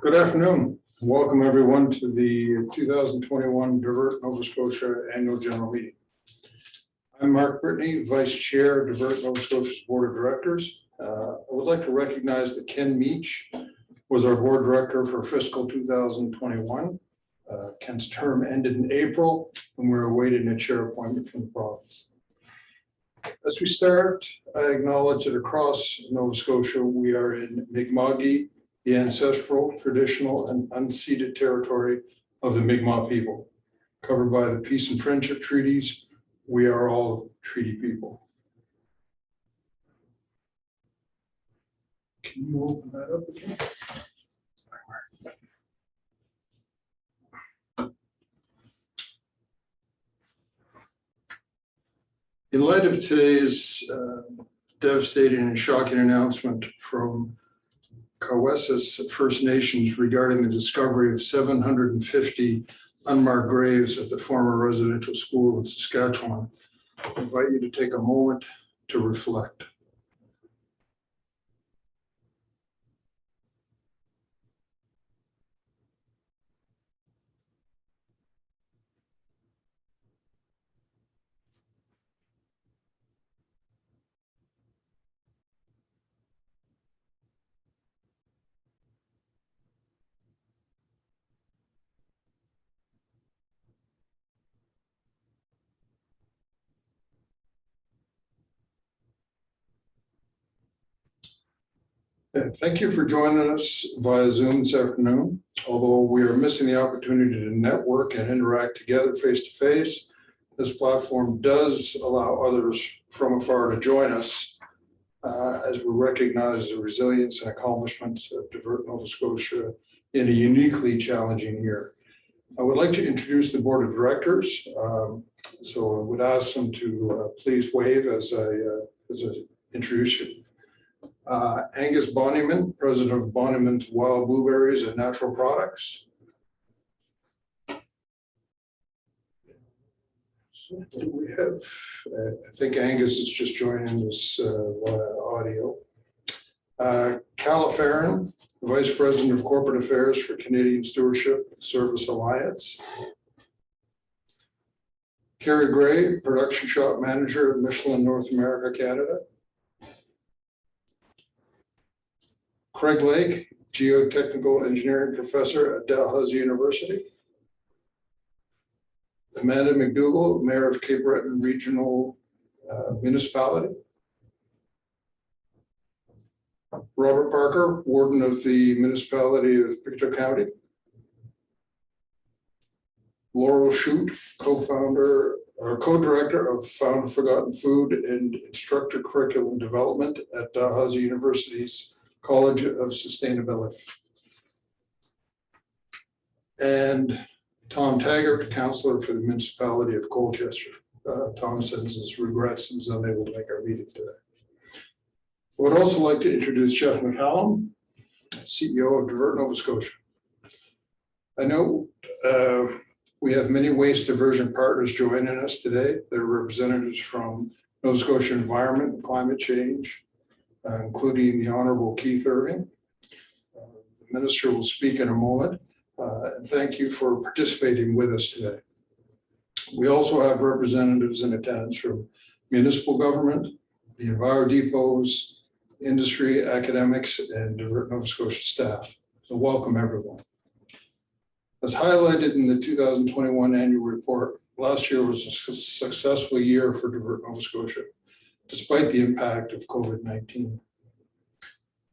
Good afternoon. Welcome everyone to the 2021 Divert Nova Scotia Annual General Meeting. I'm Mark Brittany, Vice Chair of Divert Nova Scotia's Board of Directors. I would like to recognize that Ken Meach was our Board Director for fiscal 2021. Ken's term ended in April and we're awaiting a chair appointment from the province. As we start, I acknowledge that across Nova Scotia, we are in Mi'kmaq, the ancestral, traditional, and unceded territory of the Mi'kmaq people. Covered by the Peace and Friendship Treaties, we are all treaty people. Can you open that up again? In light of today's devastating and shocking announcement from Kawesas First Nations regarding the discovery of 750 unmarked graves at the former residential school in Saskatchewan, I invite you to take a moment to reflect. Thank you for joining us via Zoom this afternoon. Although we are missing the opportunity to network and interact together face-to-face, this platform does allow others from afar to join us as we recognize the resilience and accomplishments of Divert Nova Scotia in a uniquely challenging year. I would like to introduce the Board of Directors. So I would ask them to please wave as I introduce you. Angus Bonnyman, President of Bonnyman's Wild Blueberries and Natural Products. So we have, I think Angus is just joining us via audio. Calla Farron, Vice President of Corporate Affairs for Canadian Stewardship Service Alliance. Carrie Gray, Production Shop Manager of Michelin North America, Canada. Craig Lake, Geotechnical Engineering Professor at Dalhousie University. Amanda McDougall, Mayor of Cape Breton Regional Municipality. Robert Parker, Warden of the Municipality of Pictou County. Laurel Shute, co-founder or co-director of Found Forgotten Food and Instructor Curriculum Development at Dalhousie University's College of Sustainability. And Tom Taggart, Councillor for the Municipality of Colchester. Tom sends his regrets and is unable to make our meeting today. I would also like to introduce Jeff McCallum, CEO of Divert Nova Scotia. I know we have many waste diversion partners joining us today. They're representatives from Nova Scotia Environment and Climate Change, including the Honourable Keith Irving. The Minister will speak in a moment, and thank you for participating with us today. We also have representatives in attendance from municipal government, the Enviro depots, industry, academics, and Divert Nova Scotia staff. So welcome everyone. As highlighted in the 2021 annual report, last year was a successful year for Divert Nova Scotia, despite the impact of COVID-19.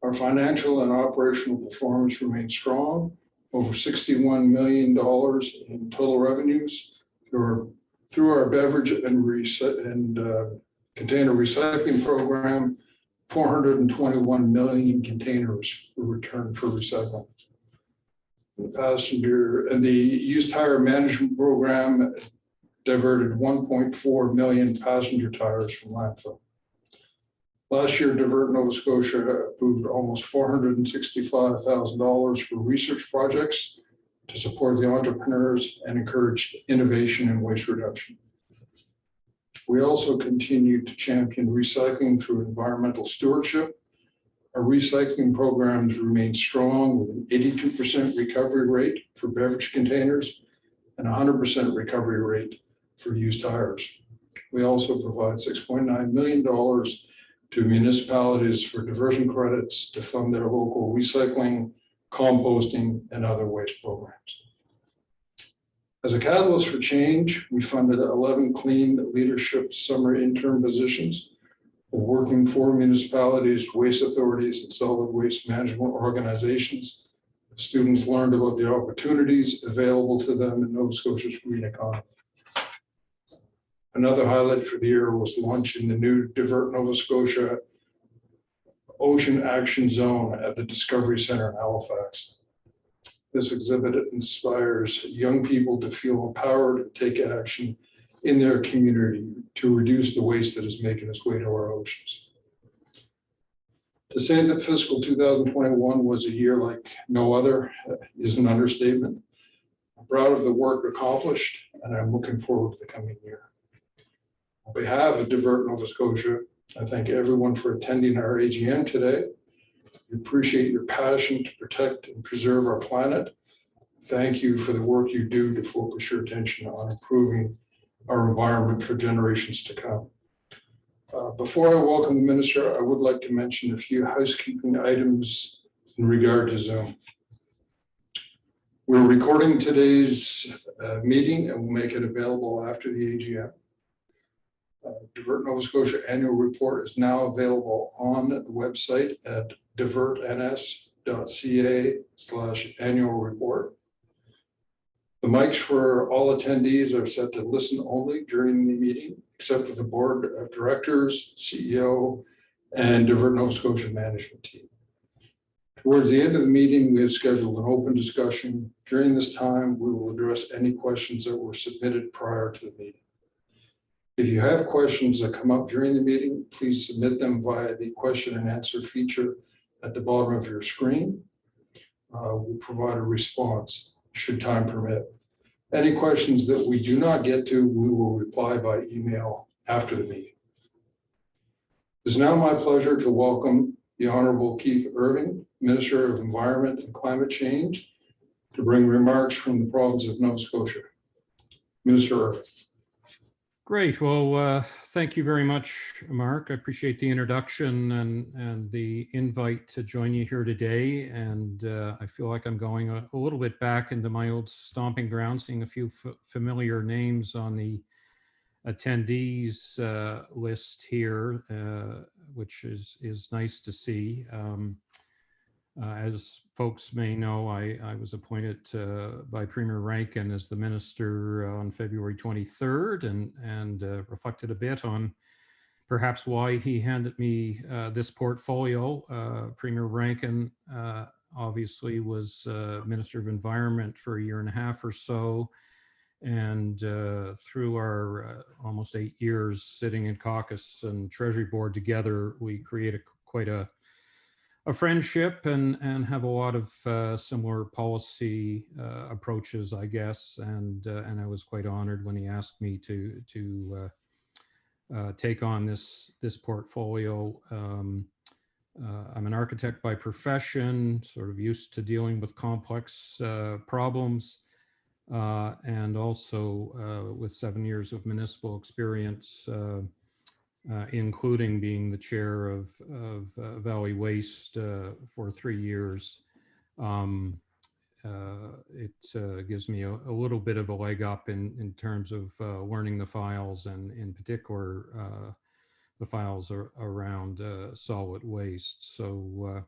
Our financial and operational performance remained strong, over $61 million in total revenues through our beverage and container recycling program. 421 million containers were returned for recycling. The passenger and the used tire management program diverted 1.4 million passenger tires from landfill. Last year, Divert Nova Scotia approved almost $465,000 for research projects to support the entrepreneurs and encourage innovation and waste reduction. We also continue to champion recycling through environmental stewardship Our recycling programs remain strong with an 82% recovery rate for beverage containers and 100% recovery rate for used tires. We also provide $6.9 million to municipalities for diversion credits to fund their local recycling, composting, and other waste programs. As a catalyst for change, we funded 11 clean leadership summer intern positions working for municipalities, waste authorities, and solid waste management organizations. Students learned about the opportunities available to them in Nova Scotia's green economy. Another highlight for the year was launching the new Divert Nova Scotia Ocean Action Zone at the Discovery Center in Halifax. This exhibit inspires young people to feel empowered and take action in their community to reduce the waste that is making its way to our oceans. To say that fiscal 2021 was a year like no other is an understatement. I'm proud of the work accomplished, and I'm looking forward to the coming year. On behalf of Divert Nova Scotia, I thank everyone for attending our AGM today. We appreciate your passion to protect and preserve our planet. Thank you for the work you do to focus your attention on improving our environment for generations to come. Before I welcome the minister, I would like to mention a few housekeeping items in regard to Zoom. We're recording today's meeting and we'll make it available after the AGM. Divert Nova Scotia annual report is now available on the website at divertns.ca/annual report. The mics for all attendees are set to listen only during the meeting, except for the board of directors, CEO, and Divert Nova Scotia management team. Towards the end of the meeting, we have scheduled an open discussion. During this time, we will address any questions that were submitted prior to the meeting. If you have questions that come up during the meeting, please submit them via the question and answer feature at the bottom of your screen. We'll provide a response should time permit. Any questions that we do not get to, we will reply by email after the meeting. It is now my pleasure to welcome the Honorable Keith Irving, Minister of Environment and Climate Change, to bring remarks from the province of Nova Scotia. Minister Irving. Great. Well, thank you very much, Mark. I appreciate the introduction and the invite to join you here today. And I feel like I'm going a little bit back into my old stomping ground, seeing a few familiar names on the attendees list here, which is nice to see. As folks may know, I was appointed by Premier Rankin as the minister on February 23rd and reflected a bit on perhaps why he handed me this portfolio. Premier Rankin obviously was Minister of Environment for a year and a half or so. And through our almost 8 years sitting in caucus and Treasury Board together, we created quite a friendship and have a lot of similar policy approaches, I guess. And I was quite honored when he asked me to take on this portfolio. I'm an architect by profession, sort of used to dealing with complex problems, and also with 7 years of municipal experience, including being the chair of Valley Waste for 3 years. It gives me a little bit of a leg up in terms of learning the files, and in particular the files around solid waste. So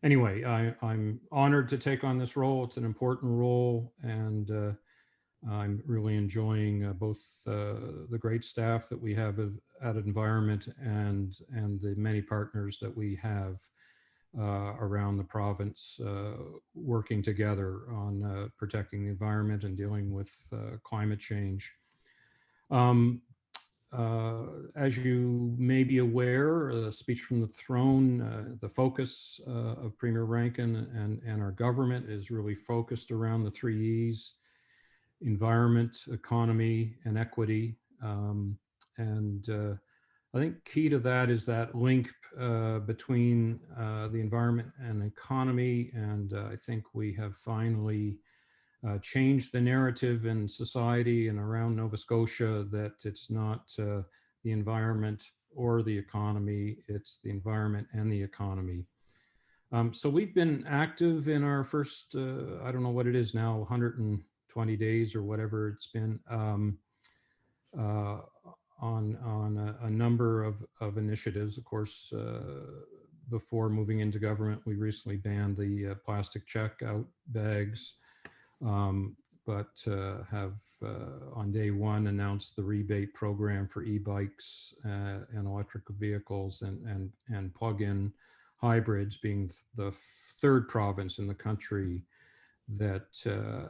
anyway, I'm honored to take on this role. It's an important role, and I'm really enjoying both the great staff that we have at Environment and the many partners that we have around the province working together on protecting the environment and dealing with climate change. As you may be aware, a speech from the throne, the focus of Premier Rankin and our government is really focused around the 3 E's: environment, economy, and equity. And I think key to that is that link between the environment and economy. And I think we have finally changed the narrative in society and around Nova Scotia that it's not the environment or the economy, it's the environment and the economy. So we've been active in our first, I don't know what it is now, 120 days or whatever it's been, on a number of initiatives. Of course, before moving into government, we recently banned the plastic checkout bags, but have on day one announced the rebate program for e-bikes and electric vehicles and plug-in hybrids, being the third province in the country that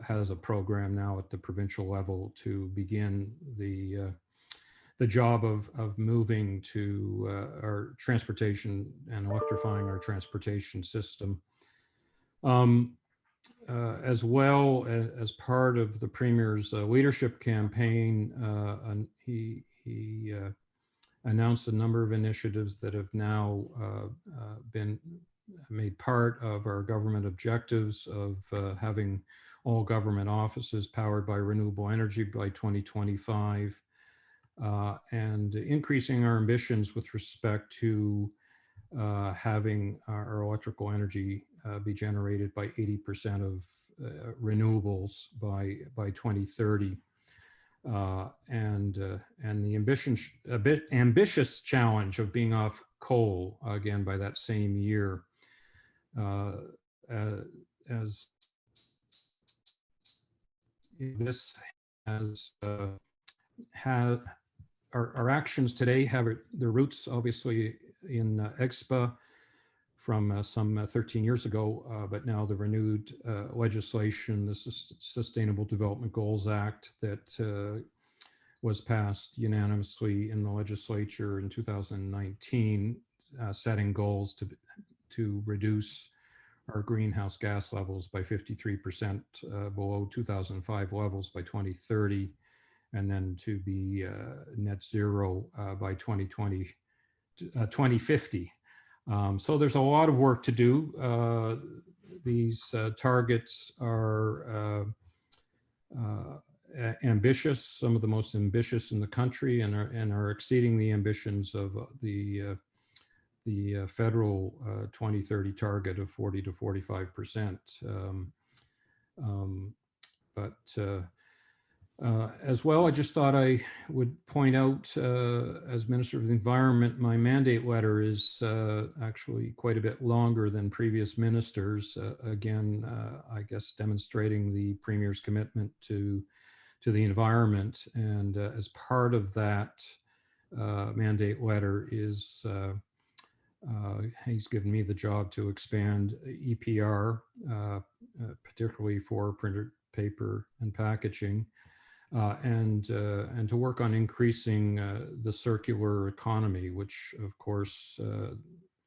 has a program now at the provincial level to begin the job of moving to our transportation and electrifying our transportation system. As well as part of the Premier's leadership campaign, he announced a number of initiatives that have now been made part of our government objectives of having all government offices powered by renewable energy by 2025, and increasing our ambitions with respect to having our electrical energy be generated by 80% of renewables by 2030. And the a bit ambitious challenge of being off coal again by that same year, as this has had our actions today have their roots obviously in EXPA from some 13 years ago, but now the renewed legislation, the Sustainable Development Goals Act that was passed unanimously in the legislature in 2019, setting goals to reduce our greenhouse gas levels by 53% below 2005 levels by 2030, and then to be net zero by 2050. So there's a lot of work to do. These targets are ambitious, some of the most ambitious in the country, and are exceeding the ambitions of the federal 2030 target of 40 to 45%. As well, I just thought I would point out, as Minister of the Environment, my mandate letter is actually quite a bit longer than previous ministers. Again, I guess demonstrating the Premier's commitment to the environment. And as part of that mandate letter is, he's given me the job to expand EPR, particularly for printed paper and packaging. And to work on increasing the circular economy, which of course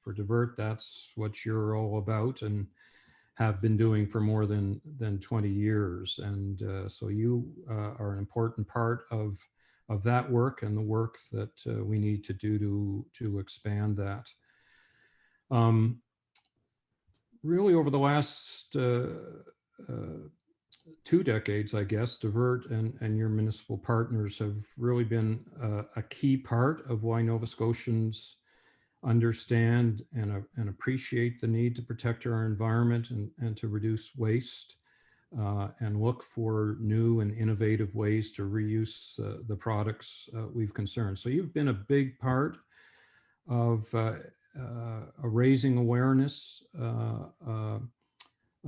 for Divert, that's what you're all about and have been doing for more than 20 years. And so you are an important part of that work and the work that we need to do to expand that. Really over the last 2 decades, I guess, Divert and your municipal partners have really been a key part of why Nova Scotians understand and appreciate the need to protect our environment and to reduce waste and look for new and innovative ways to reuse the products we've concerned. So you've been a big part of raising awareness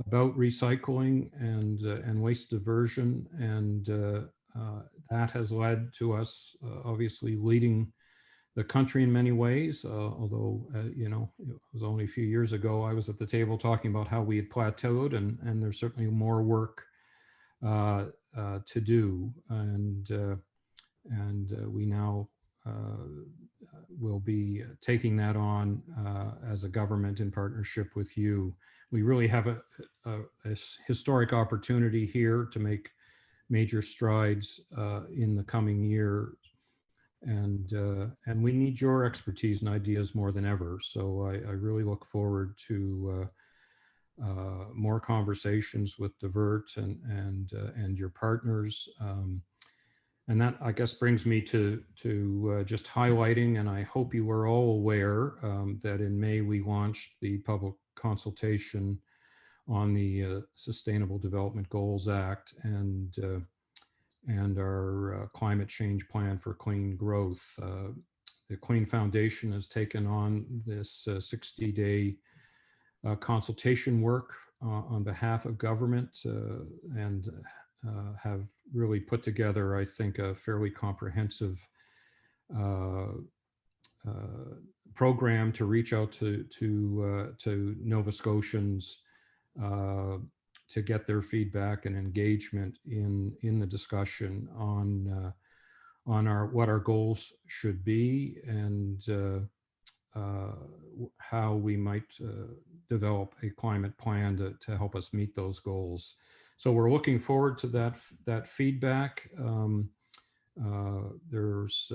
about recycling and waste diversion, and that has led to us obviously leading the country in many ways, although you know, it was only a few years ago I was at the table talking about how we had plateaued, and there's certainly more work to do, and we now will be taking that on as a government in partnership with you. We really have a historic opportunity here to make major strides in the coming year and we need your expertise and ideas more than ever. So I really look forward to more conversations with Divert and your partners. And that, I guess, brings me to just highlighting, and I hope you are all aware that in May we launched the public consultation on the Sustainable Development Goals Act and our climate change plan for clean growth. The Clean Foundation has taken on this 60-day consultation work on behalf of government and have really put together, I think, a fairly comprehensive program to reach out to Nova Scotians to get their feedback and engagement in the discussion on what our goals should be and how we might develop a climate plan to help us meet those goals. So we're looking forward to that feedback. There's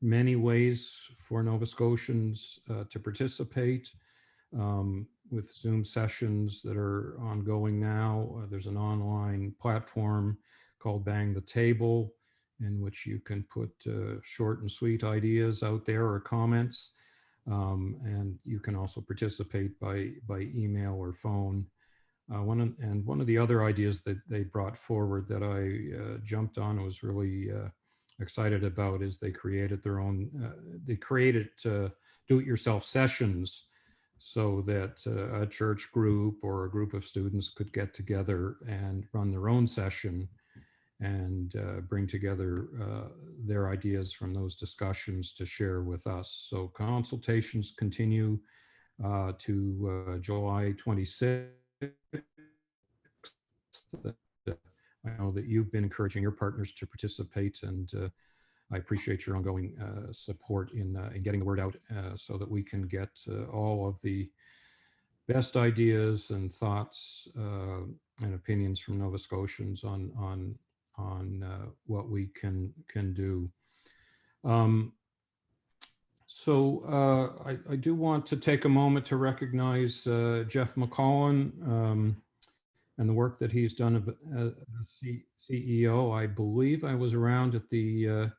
many ways for Nova Scotians to participate with Zoom sessions that are ongoing now. There's an online platform called Bang the Table, in which you can put short and sweet ideas out there or comments. And you can also participate by email or phone. One of the other ideas that they brought forward that I jumped on and was really excited about is they created their own, do-it-yourself sessions so that a church group or a group of students could get together and run their own session and bring together their ideas from those discussions to share with us. So consultations continue to July 26th. I know that you've been encouraging your partners to participate, and I appreciate your ongoing support in getting the word out so that we can get all of the best ideas and thoughts and opinions from Nova Scotians on what we can do. So I do want to take a moment to recognize Jeff McCollin and the work that he's done as CEO. I believe I was around at the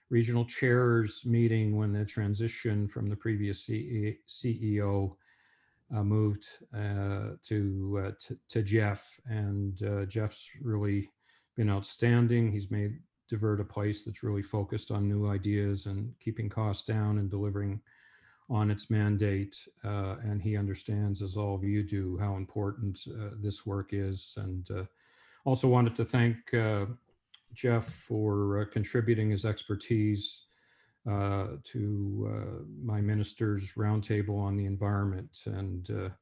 regional chairs meeting when the transition from the previous CEO moved to Jeff, and Jeff's really been outstanding. He's made Divert a place that's really focused on new ideas and keeping costs down and delivering on its mandate. And he understands, as all of you do, how important this work is. And also wanted to thank Jeff for contributing his expertise to my minister's roundtable on the environment. And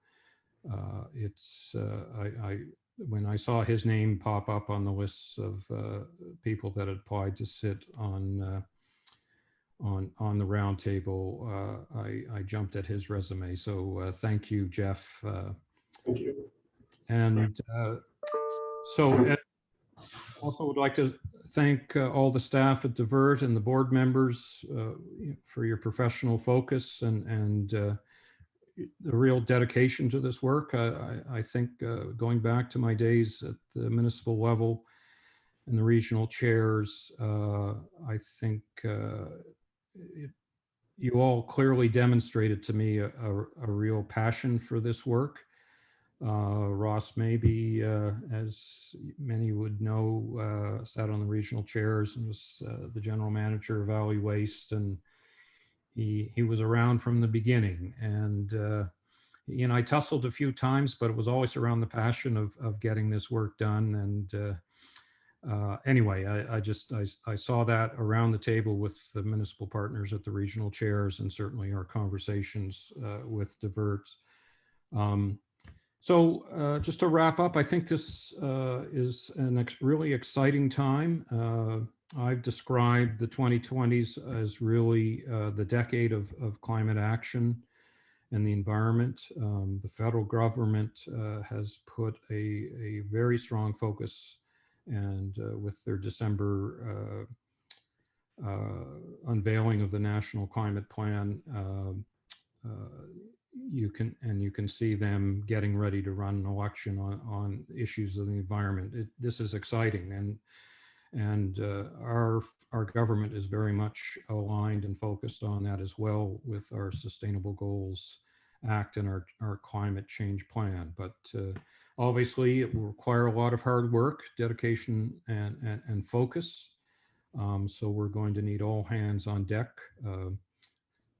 when I saw his name pop up on the lists of people that had applied to sit on the roundtable, I jumped at his resume. So thank you, Jeff. Thank you. And so also would like to thank all the staff at Divert and the board members for your professional focus and the real dedication to this work. I think going back to my days at the municipal level and the regional chairs, I think you all clearly demonstrated to me a real passion for this work. Ross Maybe, as many would know, sat on the regional chairs and was the general manager of Valley Waste, and he was around from the beginning. And I tussled a few times, but it was always around the passion of getting this work done. And anyway, I saw that around the table with the municipal partners at the regional chairs, and certainly our conversations with Divert. So just to wrap up, I think this is a really exciting time. I've described the 2020s as really the decade of climate action and the environment. The federal government has put a very strong focus, and with their December unveiling of the National Climate Plan, you can see them getting ready to run an election on issues of the environment. This is exciting, and our government is very much aligned and focused on that as well with our Sustainable Goals Act and our climate change plan. But obviously, it will require a lot of hard work, dedication, and focus. So we're going to need all hands on deck,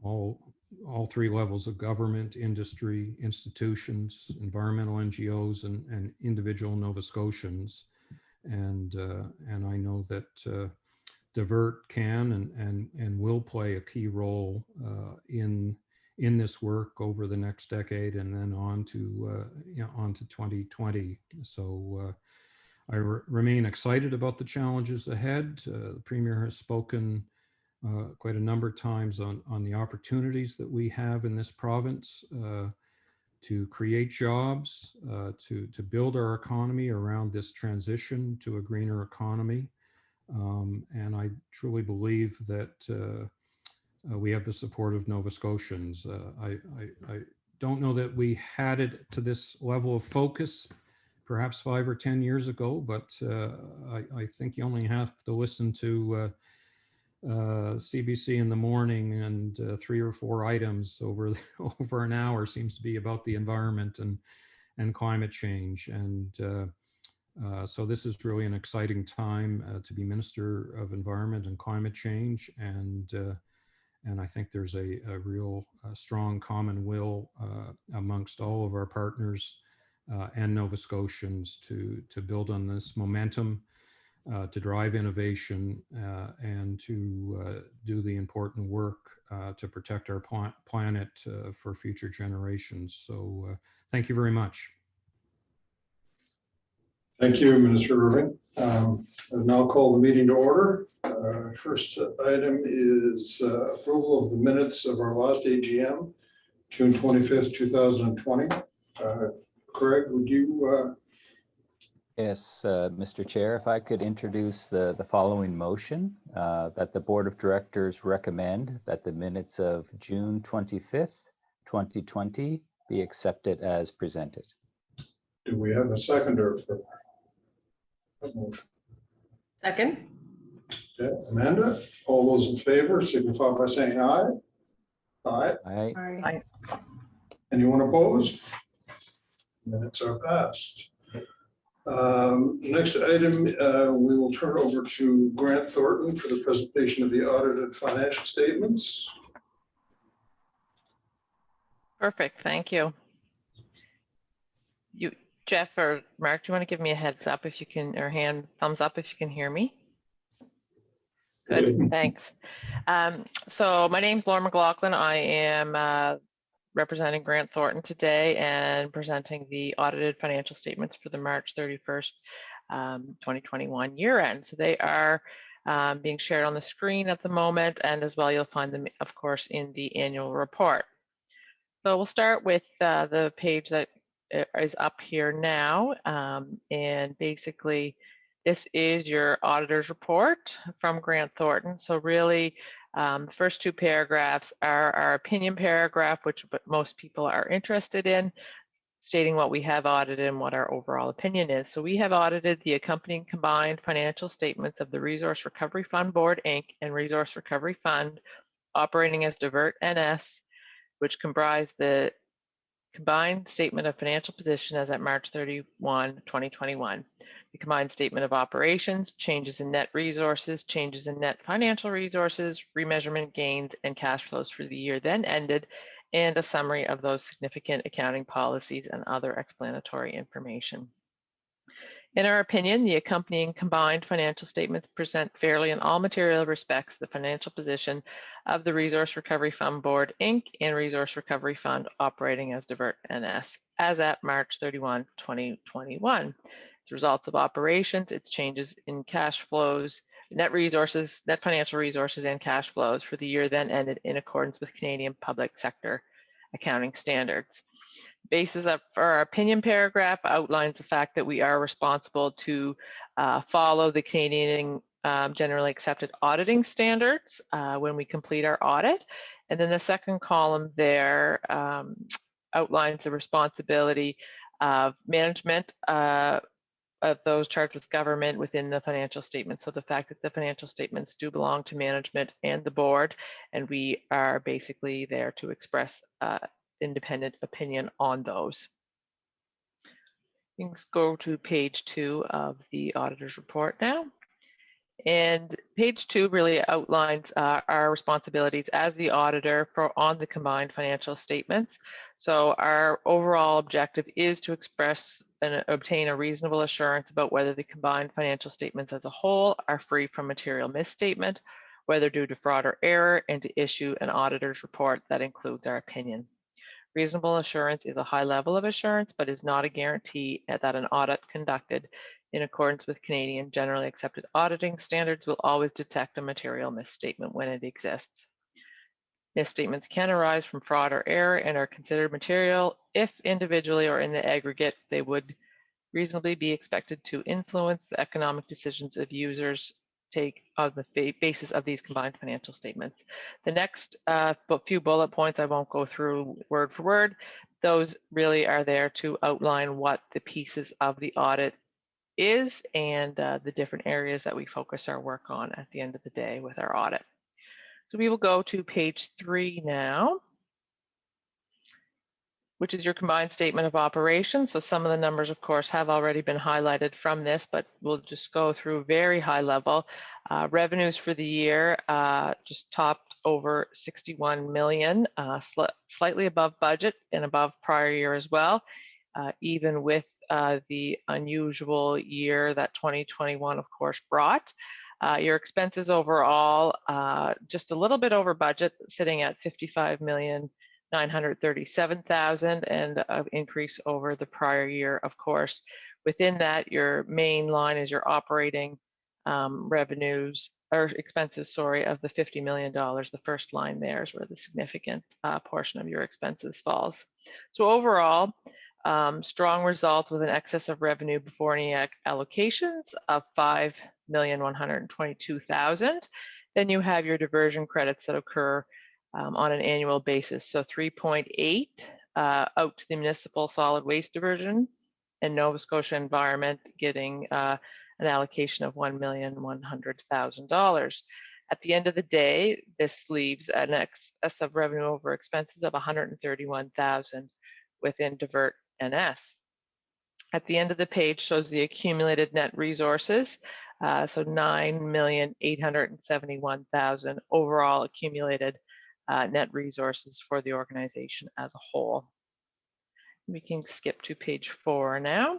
all three levels of government, industry, institutions, environmental NGOs, and individual Nova Scotians. And I know that Divert can and will play a key role in this work over the next decade, and then on to 2020. So I remain excited about the challenges ahead. The Premier has spoken quite a number of times on the opportunities that we have in this province to create jobs, to build our economy around this transition to a greener economy. And I truly believe that we have the support of Nova Scotians. I don't know that we had it to this level of focus perhaps 5 or 10 years ago, but I think you only have to listen to CBC in the morning, and 3 or 4 items over an hour seems to be about the environment and climate change. And so this is really an exciting time to be Minister of Environment and Climate Change, and I think there's a real strong common will amongst all of our partners and Nova Scotians to build on this momentum, to drive innovation, and to do the important work to protect our planet for future generations. So thank you very much. Thank you, Minister Irving. I'll now call the meeting to order. First item is approval of the minutes of our last AGM, June 25th, 2020. Craig, would you? Yes, Mr. Chair, if I could introduce the following motion, that the Board of Directors recommend that the minutes of June 25th, 2020 be accepted as presented. Do we have a seconder for that motion? Second. Okay, Amanda, all those in favor signify by saying aye. Aye. Aye. Anyone opposed? Minutes are passed. Next item, we will turn over to Grant Thornton for the presentation of the audited financial statements. Perfect, thank you. Jeff or Mark, do you want to give me a heads up if you can, or thumbs up if you can hear me? Good, thanks. So my name's Laura McLaughlin. I am representing Grant Thornton today and presenting the audited financial statements for the March 31st, 2021 year end. So they are being shared on the screen at the moment, and as well you'll find them, of course, in the annual report. So we'll start with the page that is up here now, and basically this is your auditor's report from Grant Thornton. So really the first 2 paragraphs are our opinion paragraph, which most people are interested in, stating what we have audited and what our overall opinion is. So we have audited the accompanying combined financial statements of the Resource Recovery Fund Board, Inc. and Resource Recovery Fund operating as Divert NS, which comprise the combined statement of financial position as at March 31, 2021. The combined statement of operations, changes in net resources, changes in net financial resources, remeasurement gains, and cash flows for the year then ended, and a summary of those significant accounting policies and other explanatory information. In our opinion, the accompanying combined financial statements present fairly in all material respects the financial position of the Resource Recovery Fund Board, Inc. and Resource Recovery Fund operating as Divert NS as at March 31, 2021. Its results of operations, its changes in cash flows, net resources, net financial resources, and cash flows for the year then ended in accordance with Canadian public sector accounting standards. Basis for our opinion paragraph outlines the fact that we are responsible to follow the Canadian generally accepted auditing standards when we complete our audit. And then the second column there outlines the responsibility of management of those charged with government within the financial statements. So the fact that the financial statements do belong to management and the board, and we are basically there to express independent opinion on those. You can go to page 2 of the auditor's report now. And page 2 really outlines our responsibilities as the auditor on the combined financial statements. So our overall objective is to express and obtain a reasonable assurance about whether the combined financial statements as a whole are free from material misstatement, whether due to fraud or error, and to issue an auditor's report that includes our opinion. Reasonable assurance is a high level of assurance, but is not a guarantee that an audit conducted in accordance with Canadian generally accepted auditing standards will always detect a material misstatement when it exists. Misstatements can arise from fraud or error and are considered material if individually or in the aggregate they would reasonably be expected to influence the economic decisions of users take on the basis of these combined financial statements. The next few bullet points I won't go through word for word. Those really are there to outline what the pieces of the audit is and the different areas that we focus our work on at the end of the day with our audit. So we will go to page 3 now, which is your combined statement of operations. So some of the numbers, of course, have already been highlighted from this, but we'll just go through very high level. Revenues for the year just topped over 61 million, slightly above budget and above prior year as well, even with the unusual year that 2021, of course, brought. Your expenses overall, just a little bit over budget, sitting at 55,937,000 and an increase over the prior year, of course. Within that, your main line is your operating revenues or expenses, sorry, of the $50 million. The first line there is where the significant portion of your expenses falls. So overall, strong results with an excess of revenue before any allocations of 5,122,000. Then you have your diversion credits that occur on an annual basis. So 3.8 out to the municipal solid waste diversion, and Nova Scotia Environment getting an allocation of $1,100,000. At the end of the day, this leaves an excess of revenue over expenses of 131,000 within Divert NS. At the end of the page shows the accumulated net resources, so 9,871,000 overall accumulated net resources for the organization as a whole. We can skip to page 4 now.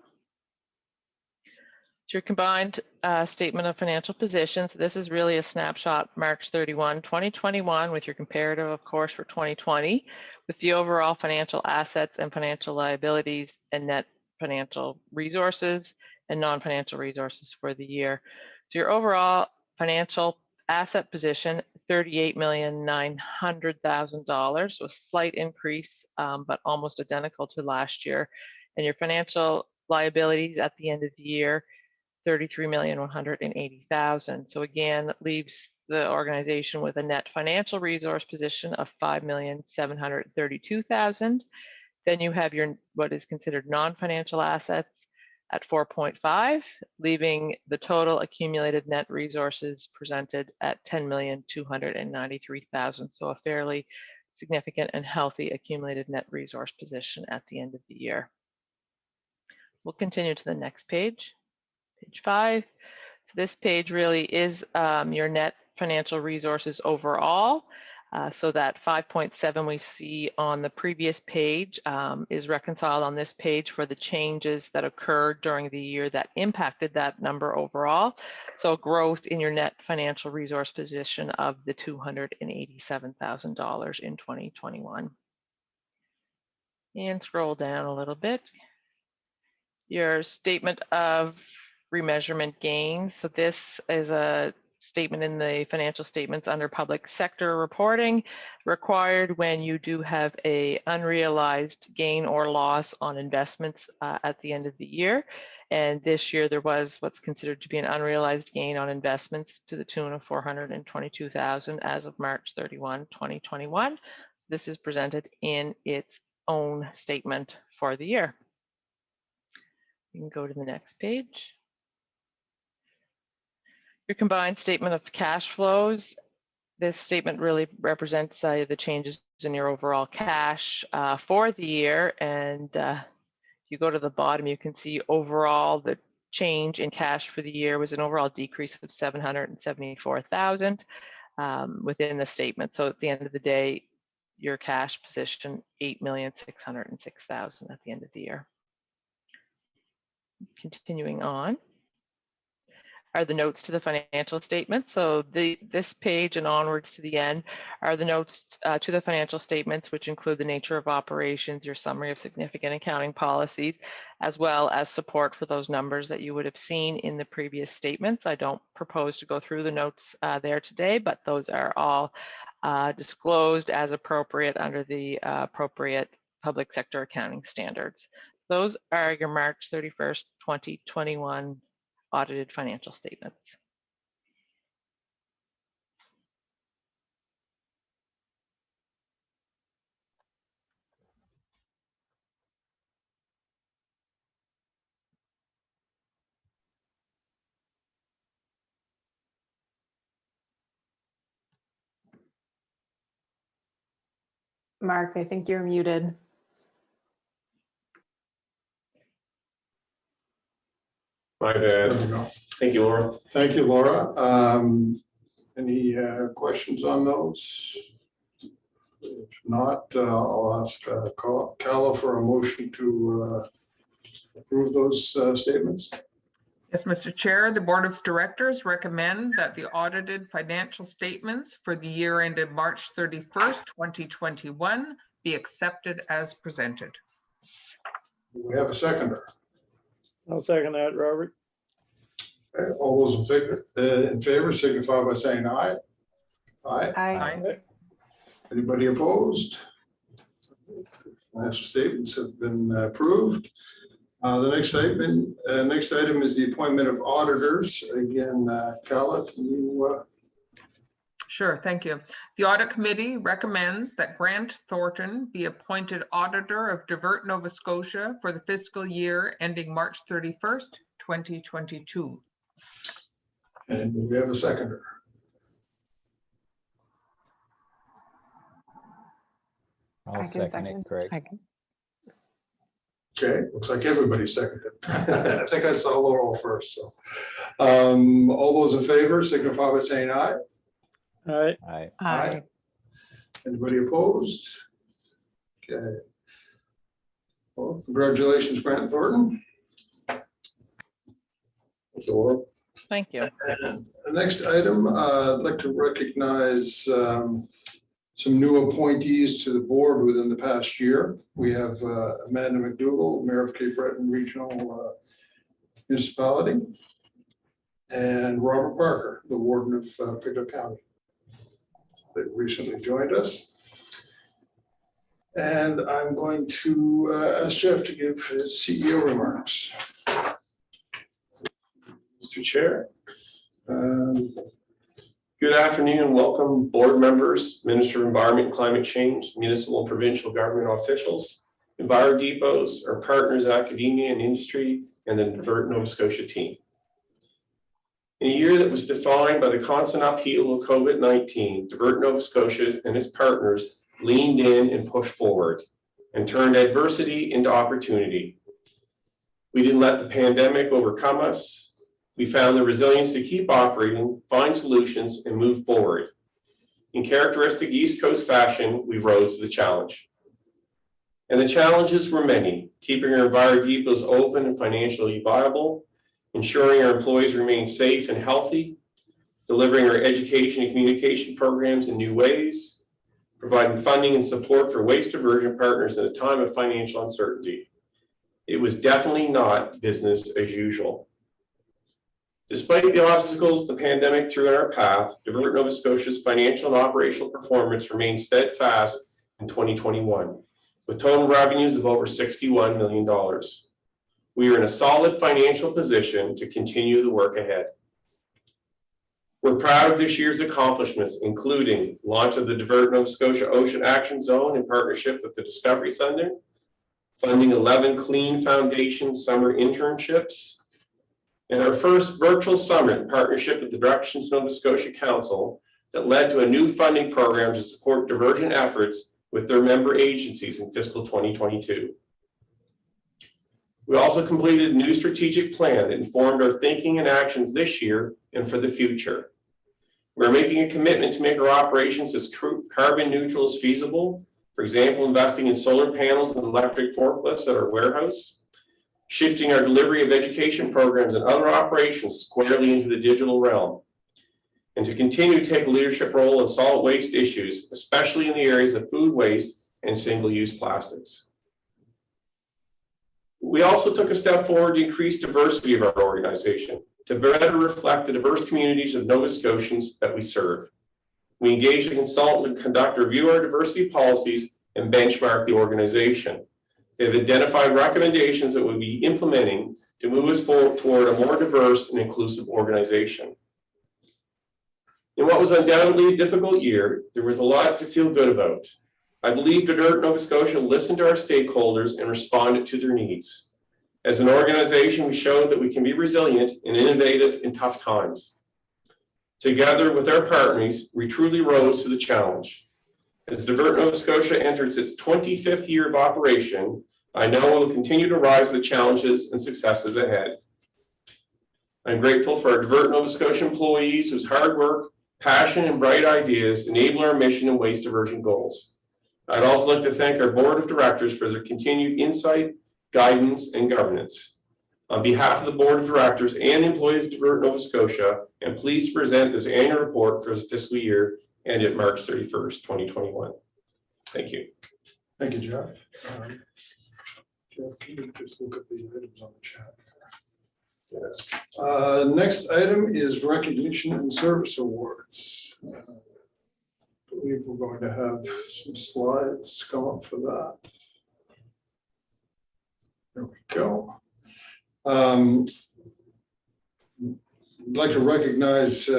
It's your combined statement of financial position. So this is really a snapshot March 31, 2021 with your comparative, of course, for 2020 with the overall financial assets and financial liabilities and net financial resources and non-financial resources for the year. So your overall financial asset position, $38,900,000, so a slight increase, but almost identical to last year. And your financial liabilities at the end of the year, $33,180,000. So again, that leaves the organization with a net financial resource position of $5,732,000. Then you have your what is considered non-financial assets at 4.5, leaving the total accumulated net resources presented at $10,293,000. So a fairly significant and healthy accumulated net resource position at the end of the year. We'll continue to the next page. Page 5. So this page really is your net financial resources overall. So that 5.7 we see on the previous page is reconciled on this page for the changes that occurred during the year that impacted that number overall. So growth in your net financial resource position of the $287,000 in 2021. And scroll down a little bit. Your statement of remeasurement gains. So this is a statement in the financial statements under public sector reporting, required when you do have a unrealized gain or loss on investments at the end of the year. And this year there was what's considered to be an unrealized gain on investments to the tune of $422,000 as of March 31, 2021. This is presented in its own statement for the year. You can go to the next page. Your combined statement of cash flows. This statement really represents the changes in your overall cash for the year. And you go to the bottom, you can see overall the change in cash for the year was an overall decrease of $774,000 within the statement. So at the end of the day, your cash position, $8,606,000 at the end of the year. Continuing on are the notes to the financial statements. So this page and onwards to the end are the notes to the financial statements, which include the nature of operations, your summary of significant accounting policies, as well as support for those numbers that you would have seen in the previous statements. I don't propose to go through the notes there today, but those are all disclosed as appropriate under the appropriate public sector accounting standards. Those are your March 31st, 2021 audited financial statements. Mark, I think you're muted. My There bad. we go. Thank you, Laura. Thank you, Laura. Any questions on those? If not, I'll ask Calla for a motion to approve those statements. Yes, Mr. Chair, the Board of Directors recommend that the audited financial statements for the year ended March 31st, 2021 be accepted as presented. We have a seconder. I'll second that, Robert. Okay, all those in favor signify by saying aye. Aye. Aye. Anybody opposed? Financial statements have been approved. The next item is the appointment of auditors. Again, Calla, can you? Sure, thank you. The Audit Committee recommends that Grant Thornton be appointed Auditor of Divert Nova Scotia for the fiscal year ending March 31st, 2022. And we have a seconder. I'll second it, Craig. Okay, looks like everybody seconded. I think I saw Laurel first. So, all those in favor signify by saying aye. All right, Aye. Aye. Anybody opposed? Okay. Well, congratulations, Grant Thornton. Thank you, Laura. Thank you. And the next item, I'd like to recognize some new appointees to the board within the past year. We have Amanda McDougall, Mayor of Cape Breton Regional Municipality, and Robert Parker, the Warden of Pictou County. They recently joined us. And I'm going to ask Jeff to give his CEO remarks. Mr. Chair. Good afternoon and welcome board members, Minister of Environment and Climate Change, municipal and provincial government officials, Enviro Depots, our partners, academia and industry, and the Divert Nova Scotia team. In a year that was defined by the constant upheaval of COVID-19, Divert Nova Scotia and its partners leaned in and pushed forward and turned adversity into opportunity. We didn't let the pandemic overcome us. We found the resilience to keep operating, find solutions, and move forward. In characteristic East Coast fashion, we rose to the challenge. And the challenges were many: keeping our Enviro depots open and financially viable, ensuring our employees remain safe and healthy, delivering our education and communication programs in new ways, providing funding and support for waste diversion partners at a time of financial uncertainty. It was definitely not business as usual. Despite the obstacles the pandemic threw in our path, Divert Nova Scotia's financial and operational performance remained steadfast in 2021, with total revenues of over $61 million. We are in a solid financial position to continue the work ahead. We're proud of this year's accomplishments, including launch of the Divert Nova Scotia Ocean Action Zone in partnership with the Discovery Center, funding 11 Clean Foundation summer internships, and our first virtual summit in partnership with the Directions Nova Scotia Council that led to a new funding program to support diversion efforts with their member agencies in fiscal 2022. We also completed a new strategic plan that informed our thinking and actions this year and for the future. We're making a commitment to make our operations as carbon neutral as feasible. For example, investing in solar panels and electric forklifts at our warehouse, shifting our delivery of education programs and other operations squarely into the digital realm, and to continue to take a leadership role in solid waste issues, especially in the areas of food waste and single-use plastics. We also took a step forward to increase diversity of our organization to better reflect the diverse communities of Nova Scotians that we serve. We engaged a consultant to conduct a review of our diversity policies and benchmark the organization. They've identified recommendations that we'll be implementing to move us forward toward a more diverse and inclusive organization. In what was undoubtedly a difficult year, there was a lot to feel good about. I believe Divert Nova Scotia listened to our stakeholders and responded to their needs. As an organization, we showed that we can be resilient and innovative in tough times. Together with our partners, we truly rose to the challenge. As Divert Nova Scotia enters its 25th year of operation, I know it will continue to rise to the challenges and successes ahead. I'm grateful for our Divert Nova Scotia employees whose hard work, passion, and bright ideas enable our mission and waste diversion goals. I'd also like to thank our board of directors for their continued insight, guidance, and governance. On behalf of the board of directors and employees of Divert Nova Scotia, I'm pleased to present this annual report for the fiscal year ended March 31st, 2021. Thank you. Thank you, Jeff. Jeff, can you just look at the items on the chat? Yes. Next item is recognition and service awards. I believe we're going to have some slides come up for that. There we go. I'd like to recognize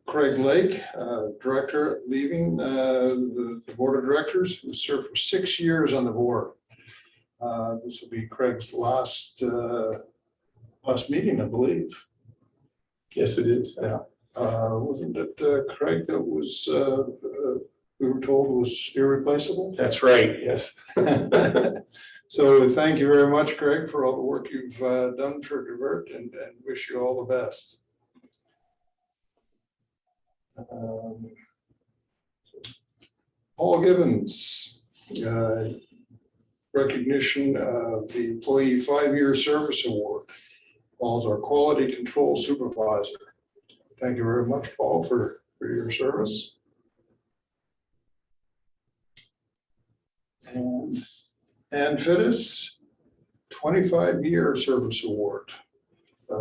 Craig Lake, director leaving the board of directors, who served for 6 years on the board. This will be Craig's last meeting, I believe. Yes, it is. Yeah. Wasn't it Craig that was we were told was irreplaceable? That's right. Yes. So thank you very much, Craig, for all the work you've done for Divert, and wish you all the best. Paul Gibbons, recognition of the Employee 5-Year Service Award. Paul's our Quality Control Supervisor. Thank you very much, Paul, for your service. And Ann Fittis, 25-year service award.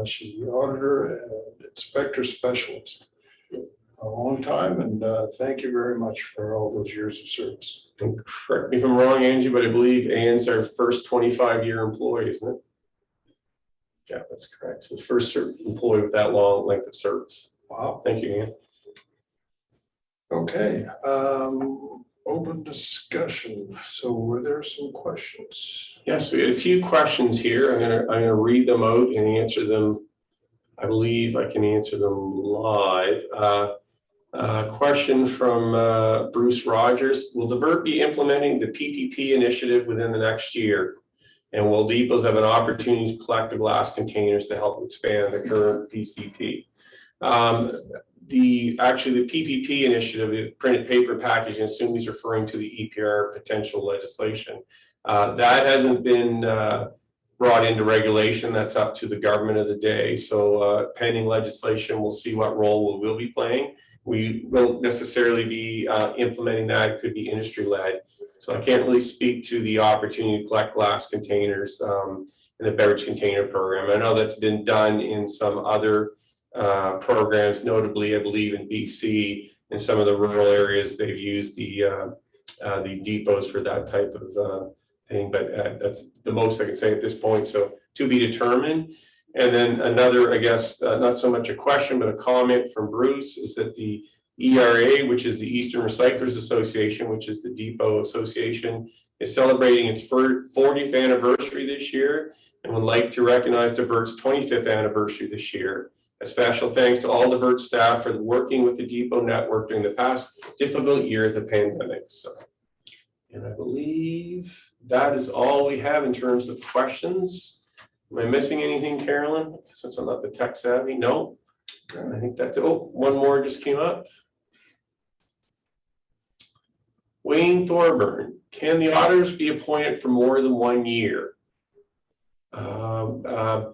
She's the auditor and inspector specialist. A long time, and thank you very much for all those years of service. And correct me if I'm wrong, Angie, but I believe Ann's our first 25-year employee, isn't it? Yeah, that's correct. So the first employee with that long length of service. Wow. Thank you, Ann. Okay. Open discussion. So were there some questions? Yes, we had a few questions here. I'm gonna read them out and answer them. I believe I can answer them live. Question from Bruce Rogers. Will Divert be implementing the PPP initiative within the next year? And will depots have an opportunity to collect the glass containers to help expand the current PCP? The PPP initiative, the printed paper packaging, I assume he's referring to the EPR potential legislation. That hasn't been brought into regulation. That's up to the government of the day. So pending legislation, we'll see what role we'll be playing. We won't necessarily be implementing that. It could be industry led. So I can't really speak to the opportunity to collect glass containers in the beverage container program. I know that's been done in some other programs, notably, I believe in BC and some of the rural areas, they've used the depots for that type of thing. But that's the most I can say at this point. So to be determined. And then another, I guess, not so much a question, but a comment from Bruce is that the ERA, which is the Eastern Recyclers Association, which is the depot association, is celebrating its 40th anniversary this year and would like to recognize Divert's 25th anniversary this year. A special thanks to all Divert staff for working with the depot network during the past difficult year of the pandemic. So, and I believe that is all we have in terms of questions. Am I missing anything, Carolyn? Since I'm not the tech savvy, no. I think that's it. Oh, one more just came up. Wayne Thorburn, can the auditors be appointed for more than 1 year?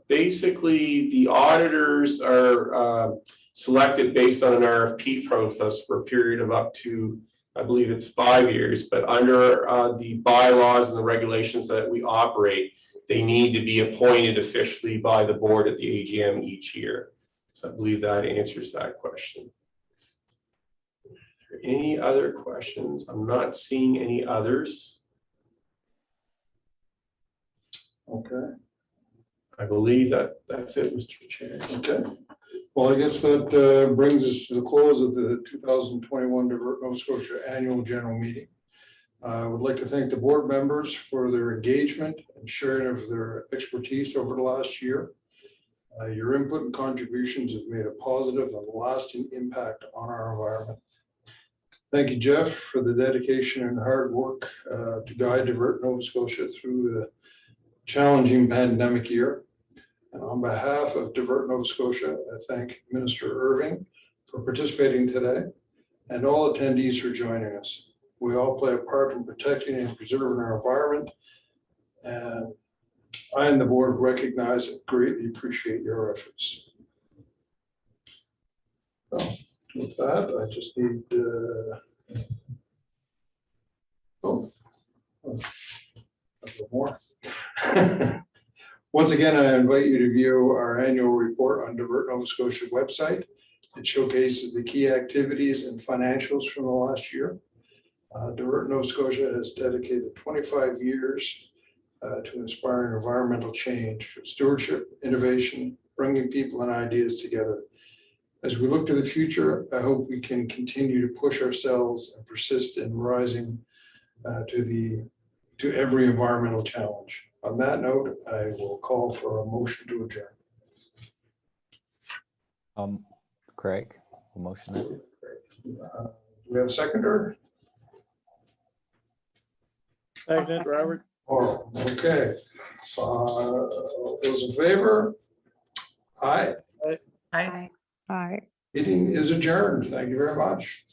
Basically, the auditors are selected based on an RFP process for a period of up to, I believe it's 5 years, but under the bylaws and the regulations that we operate, they need to be appointed officially by the board at the AGM each year. So I believe that answers that question. Any other questions? I'm not seeing any others. Okay. I believe that's it, Mr. Chair. Okay. Well, I guess that brings us to the close of the 2021 Divert Nova Scotia Annual General Meeting. I would like to thank the board members for their engagement and sharing of their expertise over the last year. Your input and contributions have made a positive and lasting impact on our environment. Thank you, Jeff, for the dedication and hard work to guide Divert Nova Scotia through the challenging pandemic year. And on behalf of Divert Nova Scotia, I thank Minister Irving for participating today and all attendees for joining us. We all play a part in protecting and preserving our environment. And I and the board recognize and greatly appreciate your efforts. So with that, I just need a little more. Once again, I invite you to view our annual report on Divert Nova Scotia website. It showcases the key activities and financials from the last year. Divert Nova Scotia has dedicated 25 years to inspiring environmental change, stewardship, innovation, bringing people and ideas together. As we look to the future, I hope we can continue to push ourselves and persist in rising to every environmental challenge. On that note, I will call for a motion to adjourn. Craig, a motion that. Do we have a seconder? Second, Robert. Oh, okay. Those in favor? Aye. Aye. Aye. Meeting is adjourned. Thank you very much.